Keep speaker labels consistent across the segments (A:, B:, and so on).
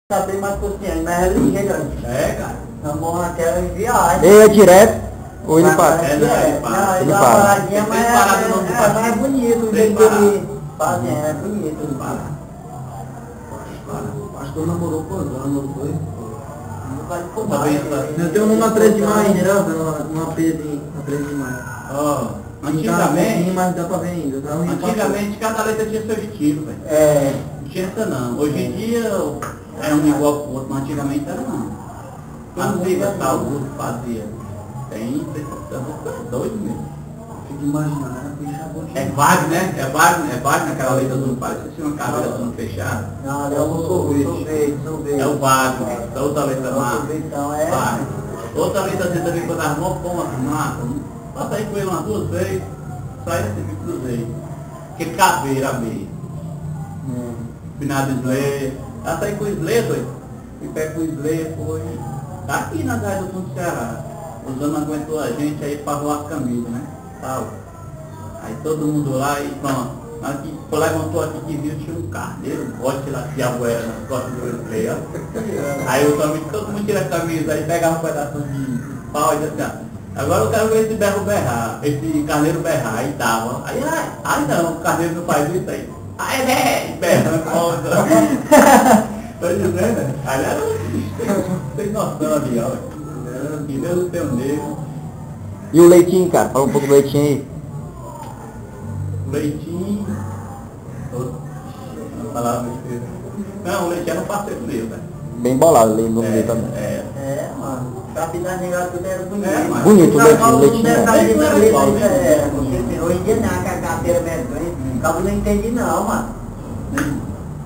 A: Saber mais consciente, mas é ligeiro.
B: É, cara.
A: Vamos naquela viagem.
C: Ele é direto ou ele para?
A: Ele
C: Ele
A: dá uma
C: para.
A: paradinha,
B: Tem
A: mas
B: parada não,
A: é mais bonito o
B: tem
A: jeito que
B: parada.
A: ele fazem, é bonito.
D: Acho que eu namorou quando? Namorou foi?
A: Não vai por
B: Tá
A: nada.
B: bem, tá.
D: Eu tenho uma 13 de maio, né? Uma pezinha, uma 13 de maio.
B: Ó,
D: Tá
B: antigamente,
D: ruim, mas dá pra ver ainda. Tá ruim,
B: antigamente cada letra tinha seu estilo, velho.
A: É,
B: Não tinha essa não. Hoje em dia é um igual pro outro, mas antigamente era não. Fazia tal, fazia. Tem, doido mesmo.
D: Fico imaginando, né? Bicha boa.
B: É vago, né? É vago naquela letra do parece assim uma caveira toda fechada.
A: não, é o sorvete.
B: É o vago, outra letra
A: O
B: má.
A: sorvetão é.
B: Vago. Outra letra assim também quando as mãos põem assim, mata. Passa aí com ele umas 2 vezes, sai assim que cruzei. Que caveira meio. Finado de Slay. Ela saiu com o Slay, doido. E pega com o Slay, foi. Tá aqui na Gás do Fundo do Ceará. O Zano aguentou a gente aí pra voar a camisa, né? Tal. Aí todo mundo lá e pronto. Mas que levantou aqui que viu, tinha um carneiro, bote lá que a era nas costas do Slay, ó. Aí o Tommy, todo mundo tira a camisa, aí pegava um pedaço de pau e disse assim, agora eu quero ver esse berro berrar, esse carneiro berrar, aí tava. Aí, ai não, o carneiro não faz isso aí. Ai, né? Berra, conta. Tô dizendo, né? Aí era sem noção ali, ó. Que Deus do teu negro.
C: E o leitinho, cara? Fala um pouco do leitinho aí.
B: Leitinho. Não falava besteira. Não, o Leitinho era um parceiro meu, velho.
C: Bem bolado o nome dele também.
A: É, mano. Capitão Negado tudo era bonito.
B: É, mano.
C: Bonito o leitinho,
A: Hoje
C: né?
A: em dia não, que a carteira medonha. Cabo não entendi não, mano.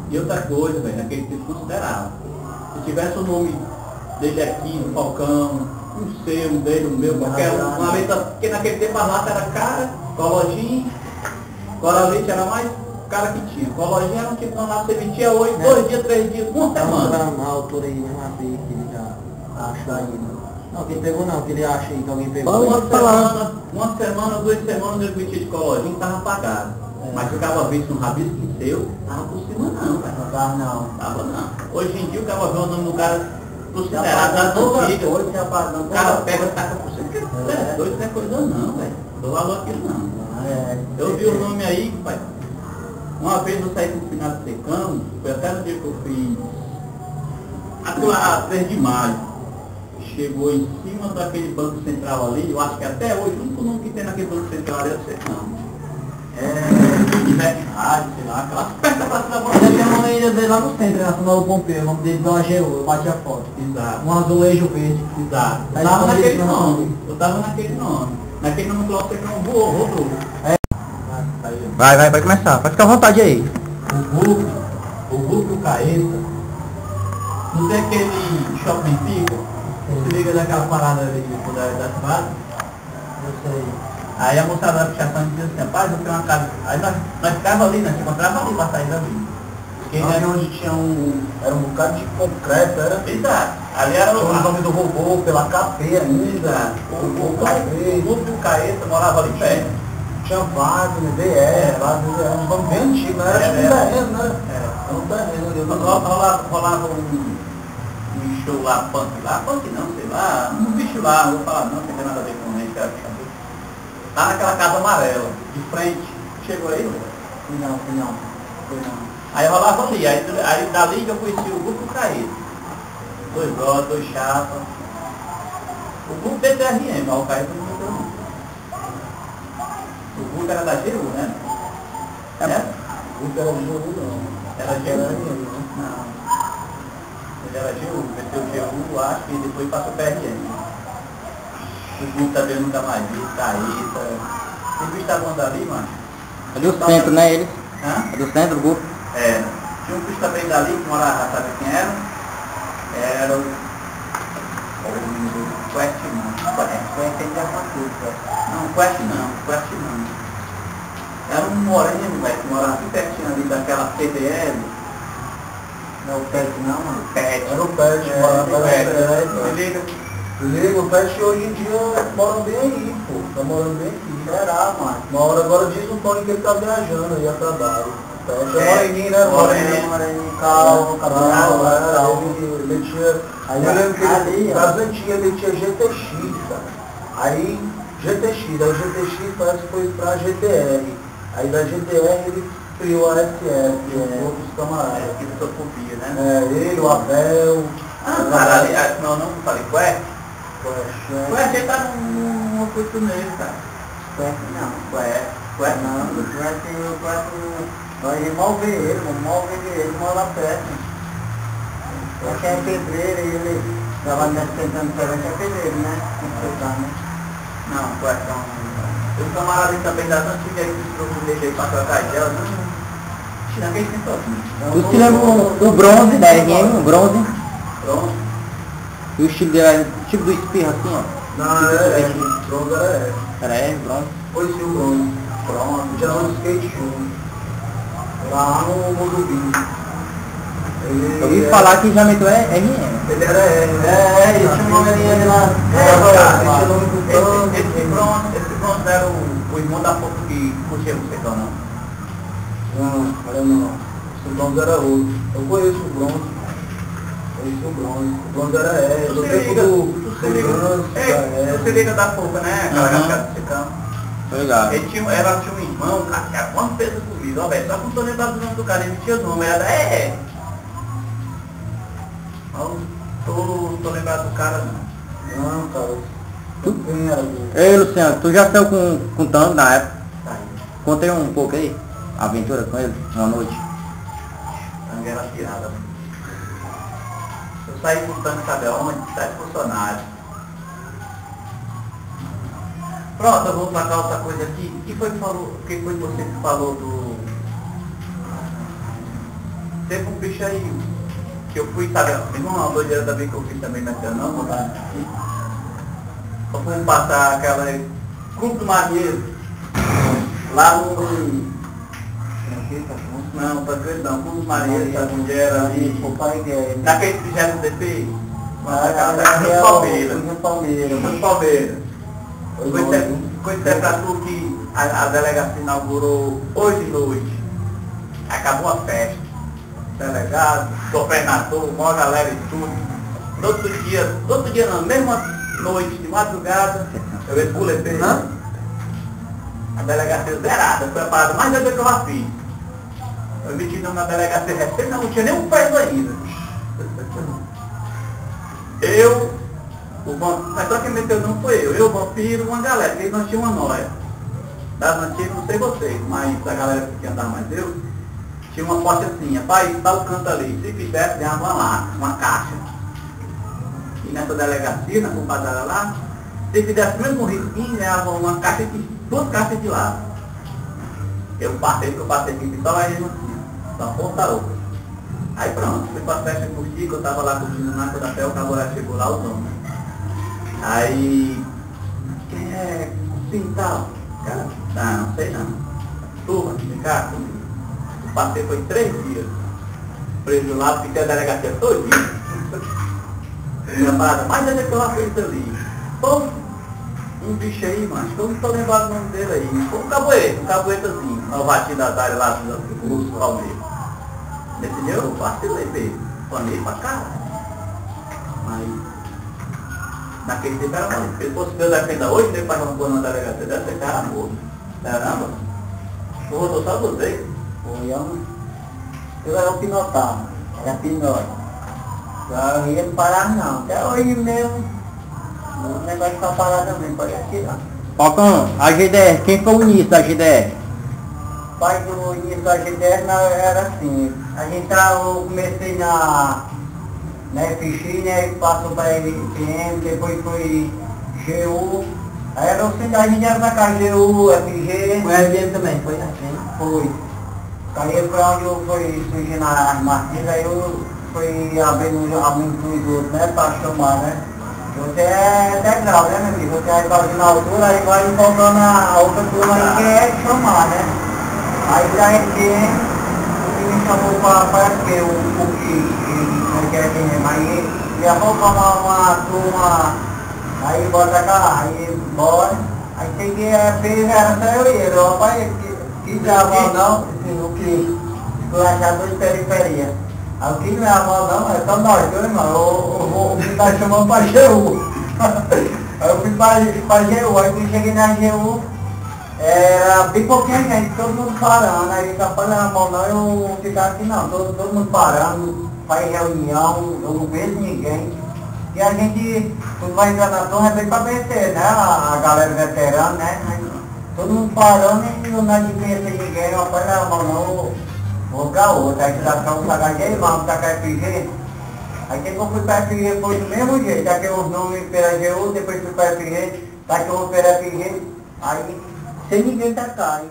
B: E outra coisa, velho, naquele tempo considerável. Se tivesse o nome dele aqui, do Falcão, o seu, o dele, o meu, qualquer uma letra, porque naquele tempo a lata era cara, colojinho, Cora-Leite era mais cara que tinha. Colojinho era um tipo de lata que você metia 8, 2 dias, 3 dias, uma semana.
D: A autora aí, mesmo assim, que ele já achou aí, né? Não, quem pegou não, que ele acha aí que alguém pegou.
B: Uma semana, 2 semanas ele metia de colojinho, tava pagado. Mas ficava visto um rabisco seu, tava por cima não, velho.
A: Não dá não.
B: Tava não. Hoje em dia o cara vê o nome do cara considerado das antigas. O cara pega e taca por cima. É doido, não é coisa não, velho. Dou valor aquilo não. Eu vi o nome aí, pai. Uma vez eu saí com o final de secão, foi até no dia que eu fiz. Aquilo lá, 3 de maio. Chegou em cima daquele banco central ali, eu acho que até hoje, o único nome que tem naquele banco central ali é o secão. Rádio, sei lá, aquelas peças pra cima.
D: Eu tenho uma ilha dele lá no centro, na Sonora do Pompeu, o nome dele é do AGU, eu bati a foto.
B: Exato.
D: Um azulejo verde.
B: Exato.
D: Tá
B: Eu tava
D: escondido
B: naquele
D: no
B: nome.
D: nome.
B: Eu tava naquele nome. Naquele nome que você não voou, rodou.
C: Vai, pode começar. Pode ficar à vontade aí.
B: O Hulk e o Caeta. Não tem aquele shopping pica? Se liga daquela parada ali da cidade?
D: Eu sei.
B: Aí a moçada da pichação dizia assim, rapaz, eu tenho uma casa. Aí nós ficava ali, nós se encontrava ali pra sair dali.
A: Ali onde tinha era um bocado de concreto, era?
B: Exato. Ali era
A: O nome do robô, pela capeia ainda.
B: Exato. O Hulk e o Caeta morava ali perto.
A: Tinha Wagner, DR, um nome bem antigo, não era tipo um terreno, né? Era um terreno ali.
B: Rolava um show lá, punk não, sei lá, um bicho lá, não vou falar não, tem nada a ver com ele, cara. Tá naquela casa amarela, de frente, chegou aí, não?
A: Foi não.
B: Aí rolava ali, aí dali que eu conheci o grupo Caído. 2 brothers, 2 chapas. O grupo BTRM, mas o Caído não meteu não. O grupo era da GU, né?
A: O grupo era de jogo, não.
B: Era GU, não. Ele era GU, meteu GU, acho que depois passou PRM. O grupo também nunca mais vi, Caíta. Os bichos estavam ali, mano.
C: É do centro, né, ele?
B: Hã?
C: É do centro do grupo.
B: É. Tinha um bicho também dali que morava, sabe quem era? Era o Quest não.
A: Quest ainda é uma coisa.
B: Não, Quest não. Era um moreno, velho, que morava bem pertinho ali daquela CDL.
A: Não, o Pet não, mano.
B: Pet.
A: Era o Pet, morava
B: Se liga.
A: O Pet hoje em dia mora bem aí, pô. Tá morando bem aqui. Será, mano? Uma hora agora diz o Tony que ele tá viajando aí a trabalho. Moreninho, né?
D: Moreninho, calmo, calmo.
A: Ele tinha... Aí eu lembro que ele, das antigas, ele tinha GTX, cara. Aí, GTX parece que foi pra GTR. Aí da GTR ele criou a SS, outros camaradas.
B: Que não copia, né?
A: Ele, o Abel...
B: Cara, ali, não, falei, Ué, a gente tá num oportunismo, cara.
D: Não.
B: Ué,
D: Nós remover ele, vamos mover ele, mola perto. Eu achei pedreiro e ele estava tentando diferente a pedreiro, né?
B: Não, Ué, então... Os camaradas também das antigas aí que se procurei aí pra trocar ideia, não... Tirando que a gente tem todo.
C: Tu se lembra o bronze da RM, o bronze?
B: Pronto.
C: E o estilo dele era tipo do espirro assim, ó.
A: Não, era bronze, era R.
C: Era R, bronze.
A: Foi sim o bronze. Pronto, já no skate show. Lá no Morumbi.
C: Eu ouvi falar que já meteu RM.
A: Ele era R,
D: ele tinha uma galinha lá.
B: Esse bronze era o irmão da foto que curtia o secão, não?
A: Não, era não. Esse bronze era outro. Eu conheço o bronze. O bronze era R.
B: Tu se liga da fofa, né? Aquela cascada do secão.
C: Legal.
B: Ele tinha um irmão, cara, que era quanto peso por vida, ó, velho. Só que não tô lembrado do nome do cara, ele tinha o nome, era tô lembrado do cara, não.
A: Não, cara.
C: Tu?
A: Era
C: Ei, Luciano, tu já saiu com o Tanto na época?
B: Tá aí.
C: Contei um pouco aí, a aventura com ele, uma noite.
B: Tangue era tirada. Eu saí com o tanque, sabe aonde? 7 funcionários. Pronto, eu vou placar outra coisa aqui. O que foi que você que falou do... Teve um bicho aí, que eu fui, sabe, uma doideira também que eu fiz também na não, vou dar aqui. Eu fui passar aquela Clube do Marinheiro, lá no... Não, Tancredo não, Clube do Marinheiro, sabe onde era ali?
D: O pai dele.
B: Naquele 30 DP? No Palmeiras. Coisa pra tu que a delegacia inaugurou hoje de noite. Acabou a festa. Delegado, governador, maior galera e tudo. No outro dia na mesma noite, de madrugada, eu esculetei. A delegacia zerada, foi a parada mais doida que eu já fiz. Eu me tive na delegacia recente, não tinha nem um preso ainda. Mas só quem meteu não foi eu, o vampiro, uma galera, que nós tínhamos uma noia. Das antigas, não sei vocês, mas a galera que andava mais eu, tinha uma porta assim, rapaz, tá o canto ali, se fizesse, ganhava uma caixa. E nessa delegacia, na compadada lá, se fizesse mesmo um risquinho, ganhava uma caixa de 2 caixas de lado. Eu passei aqui, só lá mesmo assim, só ponta outra. Aí pronto, fui pra festa com o Chico, eu tava lá curtindo na quando até o caboré chegou lá, o dono. Aí, quem é assim tal? Cara, não sei não. Turma, vem cá comigo. O passeio foi 3 dias. Preso lá, fiquei a delegacia todinha. Minha parada, mas onde é que eu fiz ali? Pô, um bicho aí, mano, eu não tô lembrado o nome dele aí. Foi um caboetazinho, uma batida das áreas lá do Palmeiras. Nesse dia eu vacilei mesmo, panei pra caralho. Mas, naquele tempo era maluco. Se fosse Deus defenda hoje, nem faz uma boa na delegacia dessa, esse cara morto. Caramba, eu rodou só você.
D: Eu era o pinotão, era pinote. Eu ia parar não, até hoje mesmo. O negócio tá parado também, pode atirar.
C: Falcão, a GDR, quem foi o início da GDR?
D: Pai do início da GDR era assim, eu comecei na FX, né, passou para FPM, depois foi GU, aí era o centro, a gente era da casa GU, FG.
A: O RBM também, foi assim?
D: Foi. Aí foi onde eu fui surgindo as marquinhas, aí eu fui abrindo os outros, né, para chamar, né. Você é degrau, né, meu filho? Você vai fazendo na altura, aí vai encontrando a outra turma aí que é chamar, né. Aí da FPM, ele me chamou para FP, o que é quem mesmo. Aí ia formar uma turma, aí bota cá, aí bora. Aí cheguei a FP, era só eu e ele, rapaz, que diabo não, o que? fui achado de periferia. Aí o que não é a mão não, é só nós dois, irmão. Eu vou estar chamando pra GU. Aí eu fui pra GU, aí quando cheguei na GU, era bem pouquinha gente, todo mundo parando, aí só para na mão não, eu ficava assim não, todo mundo parando, faz reunião, eu não vejo ninguém. E a gente, quando vai entrar na torre, é bem para vencer, né? A galera veterana, né? Aí, todo mundo parando e não conhecer ninguém, não faz na mão não, vou pra outra. Aí já estamos pagando de irmão, tá com a FG. Aí quando eu fui para a FG foi do mesmo jeito, já que os nomes pela GU, depois fui para a FG, tá que eu vou pela FG, aí sem ninguém tá cá.